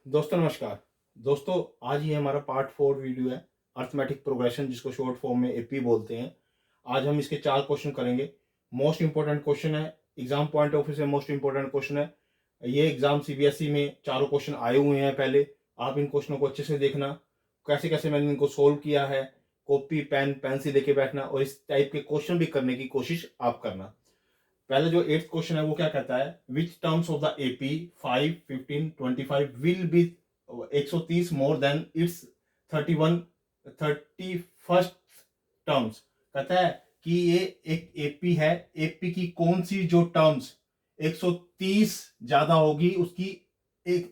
दोस्तों नमस्कार। दोस्तों आज ये हमारा पार्ट 4 वीडियो है, अर्थमेटिक प्रोग्रेशन, जिसको शॉर्ट फॉर्म में एपी बोलते हैं। आज हम इसके 4 क्वेश्चन करेंगे। मोस्ट इंपॉर्टेंट क्वेश्चन है, एग्जाम पॉइंट ऑफ व्यू से मोस्ट इंपॉर्टेंट क्वेश्चन है। ये एग्जाम सीबीएसई में चारों क्वेश्चन आए हुए हैं पहले। आप इन क्वेश्चनों को अच्छे से देखना, कैसे कैसे मैंने इनको सोल्व किया है। कॉपी पेन पेंसिल लेके बैठना और इस टाइप के क्वेश्चन भी करने की कोशिश आप करना। पहले जो 8th क्वेश्चन है वो क्या कहता है, which terms of the AP 5, 15, 25 will be 130 more than its 31 31st terms. कहता है कि ये एक एपी है, एपी की कौन सी जो टर्म्स 130 ज्यादा होगी उसकी एक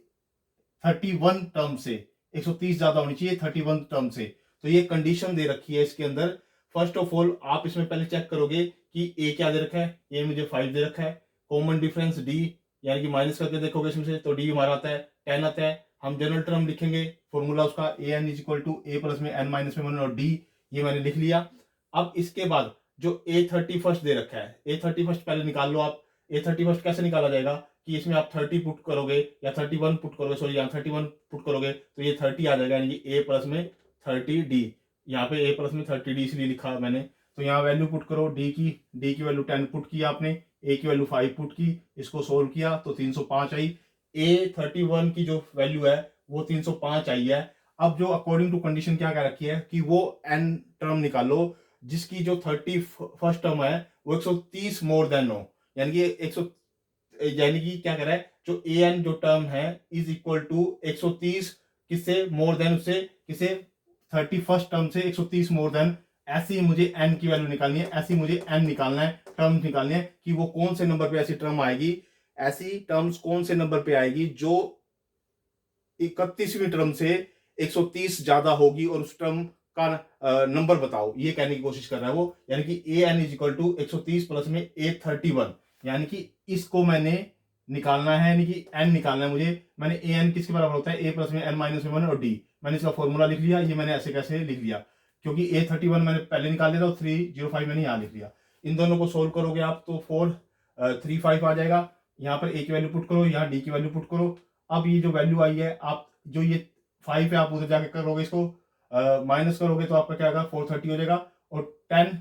31 टर्म से, 130 ज्यादा होनी चाहिए 31 टर्म से। तो ये कंडीशन दे रखी है इसके अंदर। फर्स्ट ऑफ ऑल आप इसमें पहले चेक करोगे कि ए क्या दे रखा है, ए मुझे 5 दे रखा है। कॉमन डिफरेंस डी, यानी कि माइनस करके देखोगे इसमें से तो डी हमारा आता है 10 आता है। हम जनरल टर्म लिखेंगे, फॉर्मूला उसका a n is equal to a plus में एन माइनस में 1 और डी, ये मैंने लिख लिया। अब इसके बाद जो A31 दे रखा है, A31 पहले निकाल लो आप। A31 कैसे निकाला जाएगा कि इसमें आप 30 पुट करोगे या 31 पुट करोगे, सॉरी यहाँ 31 पुट करोगे तो ये 30 आ जाएगा, यानी कि A प्लस में 30D। यहाँ पे A प्लस में 30D इसलिए लिखा मैंने। तो यहाँ वैल्यू पुट करो, डी की वैल्यू 10 पुट की आपने, A की वैल्यू 5 पुट की, इसको सोल्व किया तो 305 आई। A31 की जो वैल्यू है वो 305 आई है। अब जो अकॉर्डिंग टू कंडीशन क्या क्या रखी है कि वो n टर्म निकालो जिसकी जो 31st टर्म है वो 130 मोर देन हो, यानी कि 100, यानी कि क्या कह रहा है, जो ए एन जो टर्म है इज इक्वल टू 130 किससे मोर देन, उससे किसे 31st टर्म से 130 मोर देन। ऐसी मुझे एन की वैल्यू निकालनी है, ऐसी मुझे एन निकालना है, टर्म निकालनी है कि वो कौन से नंबर पे ऐसी टर्म आएगी, ऐसी टर्म्स कौन से नंबर पे आएगी जो 31वीं टर्म से 130 ज्यादा होगी और उस टर्म का नंबर बताओ, ये कहने की कोशिश कर रहा है वो। यानी कि a n is equal to 130 plus में A31, यानी कि इसको मैंने निकालना है, यानी कि एन निकालना है मुझे। मैंने ए एन किसके बराबर होता है, ए प्लस में एन माइनस में 1 और डी, मैंने इसका फॉर्मूला लिख लिया। ये मैंने ऐसे कैसे लिख लिया क्योंकि A31 मैंने पहले निकाल लिया था और 305 मैंने यहाँ लिख लिया। इन दोनों को सोल्व करोगे आप तो 435 आ जाएगा। यहाँ पर ए की वैल्यू पुट करो, यहाँ डी की वैल्यू पुट करो। अब ये जो वैल्यू आई है, आप जो ये 5 है आप उधर जाके करोगे, इसको माइनस करोगे तो आपका क्या आएगा 430 हो जाएगा। और 10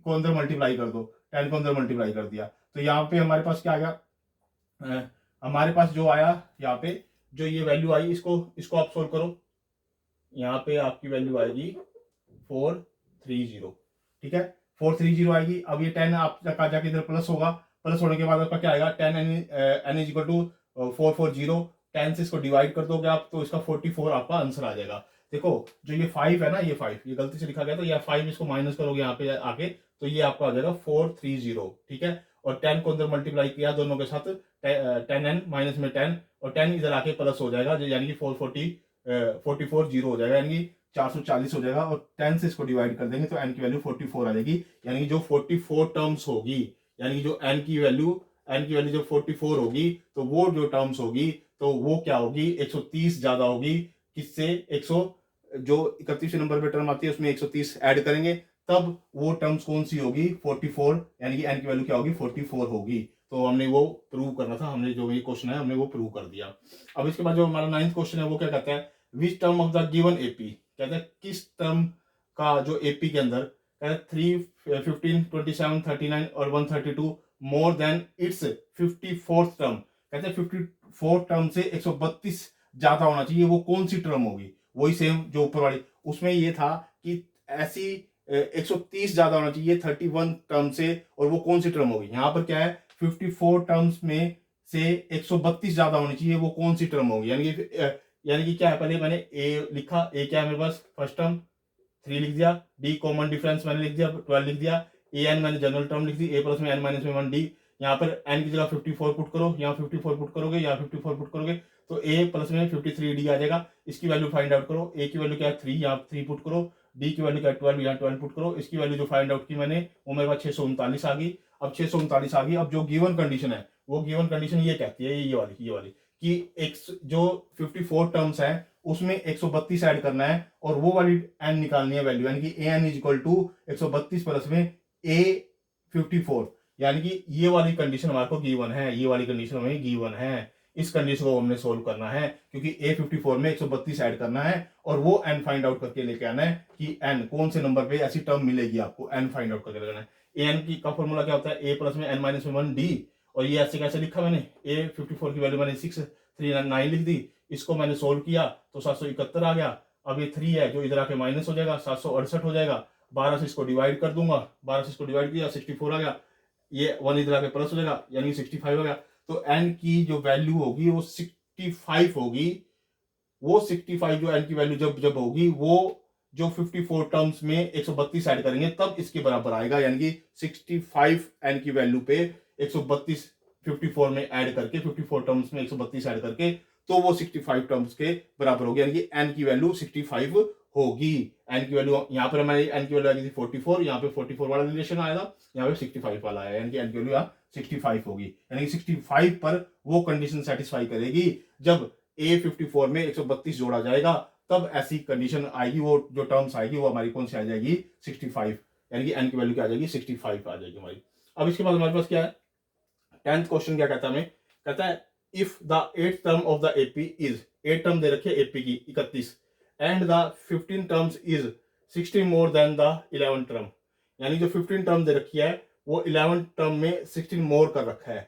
को अंदर मल्टीप्लाई कर दो, 10 को अंदर मल्टीप्लाई कर दिया तो यहाँ पे हमारे पास क्या आ गया, हमारे पास जो आया यहाँ पे जो ये वैल्यू आई, इसको इसको आप सोल्व करो। यहाँ पे आपकी वैल्यू आएगी 430, ठीक है 430 आएगी। अब ये 10 आप जाके इधर प्लस होगा, प्लस होने के बाद आपका क्या आएगा 10 एन इज इक्वल टू 440। 10 से इसको डिवाइड कर दोगे आप तो इसका 44 आपका आंसर आ जाएगा। देखो जो ये 5 है ना, ये 5 ये गलती से लिखा गया, तो ये 5 इसको माइनस करोगे यहाँ पे आके तो ये आपका आ जाएगा 430, ठीक है। और 10 को अंदर मल्टीप्लाई किया दोनों के साथ, 10n माइनस में 10 और 10 इधर आके प्लस हो जाएगा, यानी कि 44 हो जाएगा, यानी कि 440 हो जाएगा। और 10 से इसको डिवाइड कर देंगे तो n की वैल्यू 44 आ जाएगी, यानी कि जो 44 टर्म्स होगी, यानी कि जो n की वैल्यू जो 44 होगी तो वो जो टर्म्स होगी तो वो क्या होगी 130 ज्यादा होगी किससे 100, जो 31 नंबर पे टर्म आती है उसमें 130 ऐड करेंगे तब वो टर्म्स कौन सी होगी 44, यानी कि n की वैल्यू क्या होगी 44 होगी। तो हमने वो प्रूव करना था, हमने जो ये क्वेश्चन है हमने वो प्रूव कर दिया। अब इसके बाद जो हमारा 9th क्वेश्चन है वो क्या कहता है, which term of the given AP, कहते हैं किस टर्म का जो एपी के अंदर कहते हैं 3, 15, 27, 39 और 132 मोर देन इट्स 54th टर्म। कहते हैं 54 टर्म से 132 ज्यादा होना चाहिए, वो कौन सी टर्म होगी। वही सेम जो ऊपर वाली, उसमें ये था कि ऐसी 130 ज्यादा होना चाहिए 31 टर्म से, और वो कौन सी टर्म होगी। यहाँ पर क्या है 54 टर्म्स में से 132 ज्यादा होनी चाहिए, वो कौन सी टर्म होगी। यानी कि क्या है, पहले मैंने ए लिखा, ए क्या है मेरे पास फर्स्ट टर्म 3 लिख दिया, डी कॉमन डिफरेंस मैंने लिख दिया 12 लिख दिया, ए एन मैंने जनरल टर्म लिख दी, ए प्लस में एन माइनस में 1 डी। यहाँ पर एन की जगह 54 पुट करो, यहाँ 54 पुट करोगे, यहाँ 54 पुट करोगे तो ए प्लस में 53 डी आ जाएगा। इसकी वैल्यू फाइंड आउट करो, ए की वैल्यू क्या है 3, यहाँ 3 पुट करो, डी की वैल्यू क्या है 12, यहाँ 12 पुट करो। इसकी वैल्यू जो फाइंड आउट की मैंने वो मेरे पास 639 आ गई। अब 639 आ गई, अब जो गिवन कंडीशन है वो गिवन कंडीशन ये कहती है, ये वाली कि एक जो 54 टर्म्स है उसमें 132 ऐड करना है और वो वाली एन निकालनी है वैल्यू, यानी कि a n is equal to 132 plus में ए 54, यानी कि ये वाली कंडीशन हमारे को गिवन है, ये वाली कंडीशन हमें गिवन है। इस कंडीशन को हमने सोल्व करना है, क्योंकि A54 में 132 ऐड करना है और वो n फाइंड आउट करके लेके आना है कि n कौन से नंबर पे ऐसी टर्म मिलेगी आपको, n फाइंड आउट करके लगाना है। an की का फॉर्मूला क्या होता है, a प्लस में n माइनस में 1 d, और ये ऐसे कैसे लिखा मैंने, A54 की वैल्यू मैंने 639 लिख दी, इसको मैंने सोल्व किया तो 771 आ गया। अब ये 3 है जो इधर आके माइनस हो जाएगा, 768 हो जाएगा, 12 से इसको डिवाइड कर दूंगा, 12 से इसको डिवाइड किया 64 आ गया, ये 1 इधर आके प्लस हो जाएगा यानी 65 हो गया। तो n की जो वैल्यू होगी वो 65 होगी, वो 65 जो n की वैल्यू जब जब होगी वो जो 54 टर्म्स में 132 ऐड करेंगे तब इसके बराबर आएगा, यानी कि 65 n की वैल्यू पे 132 54 में ऐड करके 54 टर्म्स में 132 ऐड करके तो वो 65 टर्म्स के बराबर होगी, यानी कि n की वैल्यू 65 होगी। n की वैल्यू यहाँ पर हमारी n की वैल्यू आ गई थी 44, यहाँ पे 44 वाला रिलेशन आया था, यहाँ पे 65 वाला आया, यानी कि n की वैल्यू यहाँ 65 होगी, यानी कि 65 पर वो कंडीशन सेटिस्फाई करेगी जब A54 में 132 जोड़ा जाएगा, तब ऐसी कंडीशन आएगी, वो जो टर्म्स आएगी वो हमारी कौन सी आ जाएगी, 65, यानी कि n की वैल्यू क्या आ जाएगी, 65 आ जाएगी हमारी। अब इसके बाद हमारे पास क्या है, 10th क्वेश्चन क्या कहता है हमें, कहता है if the 8th term of the AP is, 8 term दे रखी है एपी की 31 and the 15 terms is 16 more than the 11 term, यानी जो 15 टर्म दे रखी है वो 11 टर्म में 16 मोर कर रखा है।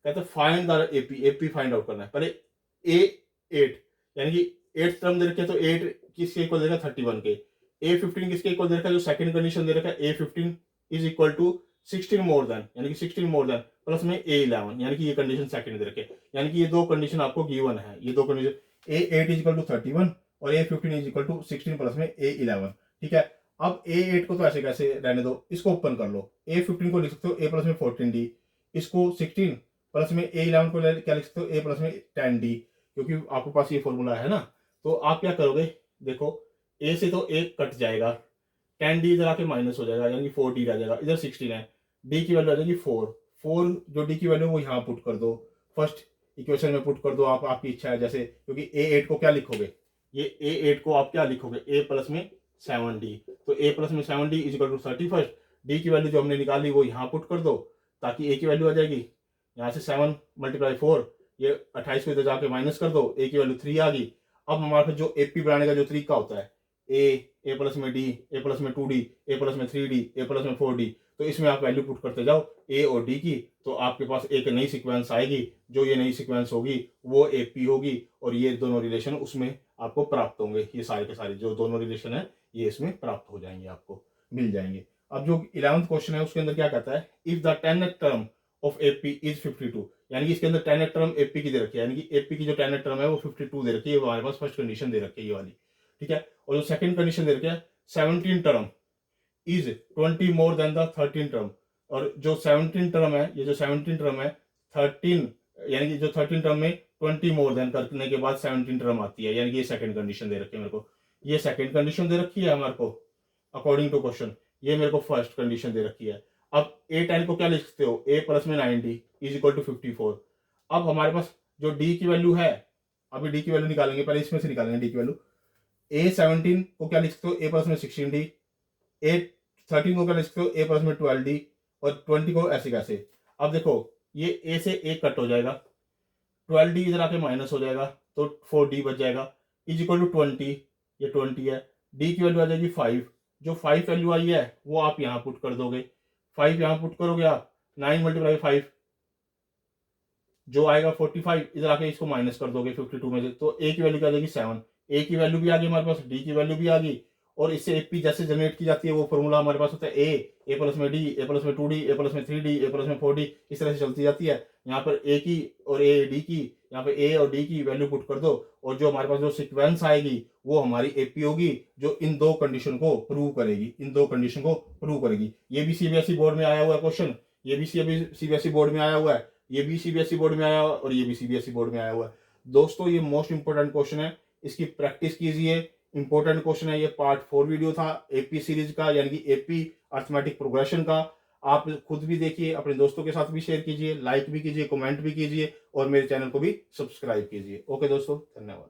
कहते हैं find the AP, AP find out करना है। पहले A8 यानी कि 8th टर्म दे रखी है तो 8 किसके इक्वल दे रखा है 31 के, A15 किसके इक्वल दे रखा है, जो सेकंड कंडीशन दे रखा है A15 is equal to 16 more than, यानी कि 16 मोर देन प्लस में A11, यानी कि ये कंडीशन सेकंड दे रखे, यानी कि ये दो कंडीशन आपको गिवन है, ये दो condition A8 is equal to 31 और A15 is equal to 16 plus में A11, ठीक है। अब A8 को तो ऐसे कैसे रहने दो, इसको ओपन कर लो, A15 को लिख सकते हो A प्लस में 14D, इसको 16 प्लस में A11 को क्या लिख सकते हो A प्लस में 10D, क्योंकि आपके पास ये फॉर्मूला है ना। तो आप क्या करोगे, देखो A से तो 1 कट जाएगा, 10D इधर आके माइनस हो जाएगा, यानी कि 4D रह जाएगा, इधर 16 है, D की वैल्यू आ जाएगी 4 जो D की वैल्यू वो यहाँ पुट कर दो, फर्स्ट इक्वेशन में पुट कर दो, आप आपकी इच्छा है जैसे, क्योंकि A8 को क्या लिखोगे, ये A8 को आप क्या लिखोगे A प्लस में 7D, तो A प्लस में 7D is equal to 31, D की वैल्यू जो हमने निकाली वो यहाँ पुट कर दो ताकि A की वैल्यू आ जाएगी, यहाँ से 7 × 4 ये 28 को इधर जाके माइनस कर दो, A की वैल्यू 3 आ गई। अब हमारे पास जो एपी बनाने का जो तरीका होता है, A प्लस में D, A प्लस में 2D, A प्लस में 3D, A प्लस में 4D, तो इसमें आप वैल्यू पुट करते जाओ A और D की, तो आपके पास एक नई सीक्वेंस आएगी, जो ये नई सीक्वेंस होगी वो AP होगी और ये दोनों रिलेशन उसमें आपको प्राप्त होंगे, ये सारे के सारे जो दोनों रिलेशन है ये इसमें प्राप्त हो जाएंगे, आपको मिल जाएंगे। अब जो 11th क्वेश्चन है उसके अंदर क्या कहता है, if the 10th term of AP is 52, यानी कि इसके अंदर 10th टर्म AP की दे रखी है, यानी कि AP की जो 10th टर्म है वो 52 दे रखी है, वो हमारे पास फर्स्ट कंडीशन दे रखी है ये वाली, ठीक है। और जो सेकंड कंडीशन दे रखी है 17 term is 20 more than the 13 term, और जो 17 टर्म है, ये जो 17 टर्म है 13, यानी कि जो 13 टर्म में 20 मोर देन करने के बाद 17 टर्म आती है, यानी कि ये सेकंड कंडीशन दे रखी है मेरे को, ये सेकंड कंडीशन दे रखी है हमारे को अकॉर्डिंग टू क्वेश्चन, ये मेरे को फर्स्ट कंडीशन दे रखी है। अब A10 को क्या लिख सकते हो, A प्लस में 9D इज इक्वल टू 54। अब हमारे पास जो D की वैल्यू है, अभी D की वैल्यू निकालेंगे, पहले इसमें से निकालेंगे D की वैल्यू। A17 को क्या लिख सकते हो A प्लस में 16D, A13 को क्या लिख सकते हो A प्लस में 12D, और 20 को ऐसे कैसे। अब देखो ये A से A कट हो जाएगा, 12D इधर आके माइनस हो जाएगा तो 4D बच जाएगा, इज इक्वल टू 20, ये 20 है, D की वैल्यू आ जाएगी 5, जो 5 वैल्यू आई है वो आप यहाँ पुट कर दोगे, 5 यहाँ पुट करोगे आप, 9 × 5 जो आएगा 45, इधर आके इसको माइनस कर दोगे 52 में से, तो A की वैल्यू क्या आ जाएगी 7, A की वैल्यू भी आ गई हमारे पास, D की वैल्यू भी आ गई, और इससे AP जैसे जनरेट की जाती है वो फॉर्मूला हमारे पास होता है A प्लस में D, A प्लस में 2D, A प्लस में 3D, A प्लस में 4D, इस तरह से चलती जाती है। यहाँ पर A की और D की, यहाँ पे A और D की वैल्यू पुट कर दो, और जो हमारे पास जो सीक्वेंस आएगी वो हमारी AP होगी, जो इन दो कंडीशन को प्रूव करेगी, इन दो कंडीशन को प्रूव करेगी। ये भी CBSE बोर्ड में आया हुआ है क्वेश्चन, ये भी CBSE बोर्ड में आया हुआ है, ये भी CBSE बोर्ड में आया हुआ है, और ये भी CBSE बोर्ड में आया हुआ है। दोस्तों ये मोस्ट इंपोर्टेंट क्वेश्चन है, इसकी प्रैक्टिस कीजिए, इंपॉर्टेंट क्वेश्चन है। ये पार्ट 4 वीडियो था AP सीरीज का, यानी कि AP अर्थमेटिक प्रोग्रेशन का। आप खुद भी देखिए, अपने दोस्तों के साथ भी शेयर कीजिए, लाइक भी कीजिए, कमेंट भी कीजिए, और मेरे चैनल को भी सब्सक्राइब कीजिए। ओके दोस्तों, धन्यवाद।